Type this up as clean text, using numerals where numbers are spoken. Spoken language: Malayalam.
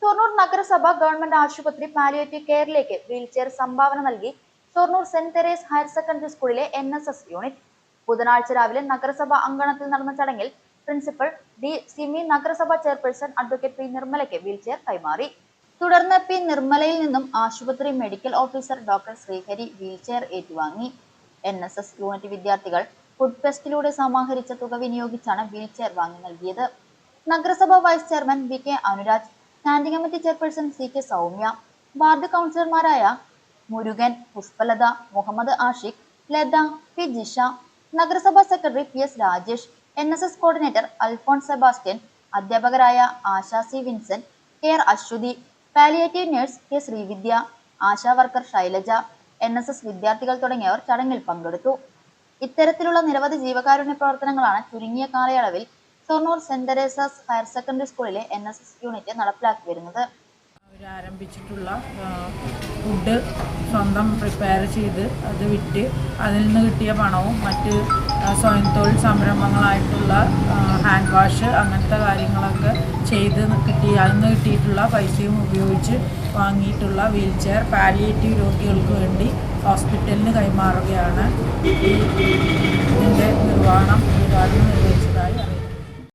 ഷൊർണൂർ നഗരസഭ ഗവൺമെന്റ് ആശുപത്രി പാലിയേറ്റീവ് കെയറിലേക്ക് വീൽചെയർ സംഭാവന നൽകി Shoranur saint Therese higher secondary സ്കൂളിലെ NSS യൂണിറ്റ്. ബുധനാഴ്ച രാവിലെ നഗരസഭ അങ്കണത്തിൽ നടന്ന ചടങ്ങിൽ പ്രിൻസിപ്പൽ ഡി സിമി നഗരസഭ ചെയർപേഴ്സൺ അഡ്വക്കേറ്റ് പി നിർമ്മലയ്ക്ക് വീൽചെയർ കൈമാറി. തുടർന്ന് പി നിർമ്മലയിൽ നിന്നും ആശുപത്രി medical officer doctor Srihari wheelchair ഏറ്റുവാങ്ങി. NSS യൂണിറ്റ് വിദ്യാർത്ഥികൾ ഫുഡ് ഫെസ്റ്റിലൂടെ സമാഹരിച്ച തുക വിനിയോഗിച്ചാണ് വീൽചെയർ വാങ്ങി നൽകിയത്. നഗരസഭാ vice chairman VK Anuraj, standing committee chairperson CK Soumya, ward കൗൺസിലർമാരായ മുരുകൻ, പുഷ്പലത, മുഹമ്മദ് ആഷിഖ്, ലത, പി ജിഷ, നഗരസഭാ secretary PS Rajesh, NSS coordinator Alphonse Sebastian, അധ്യാപകരായ Asha C Vincent, KR Aswathy, palliative nurse K Sreevidya, ASHA worker Shailaja, NSS വിദ്യാർത്ഥികൾ തുടങ്ങിയവർ ചടങ്ങിൽ പങ്കെടുത്തു. ഇത്തരത്തിലുള്ള നിരവധി ജീവകാരുണ്യ പ്രവർത്തനങ്ങളാണ് ചുരുങ്ങിയ കാലയളവിൽ Shoranur saint Teresa's higher secondary സ്കൂളിലെ NSS യൂണിറ്റ് നടപ്പിലാക്കി വരുന്നത്. ആരംഭിച്ചിട്ടുള്ള ഫുഡ് സ്വന്തം പ്രിപ്പയർ ചെയ്ത് അത് വിറ്റ് അതിൽ നിന്ന് കിട്ടിയ പണവും മറ്റ് സ്വയം തൊഴിൽ സംരംഭങ്ങളായിട്ടുള്ള ഹാൻഡ് വാഷ് അങ്ങനത്തെ കാര്യങ്ങളൊക്കെ ചെയ്ത് അതിന് കിട്ടിയിട്ടുള്ള പൈസയും ഉപയോഗിച്ച് വാങ്ങിയിട്ടുള്ള വീൽചെയർ പാലിയേറ്റീവ് രോഗികൾക്ക് വേണ്ടി ഹോസ്പിറ്റലിന് കൈമാറുകയാണ്. ഇതിൻ്റെ ഉദ്ഘാടനം നിർവഹിച്ചതായി അറിയിച്ചു.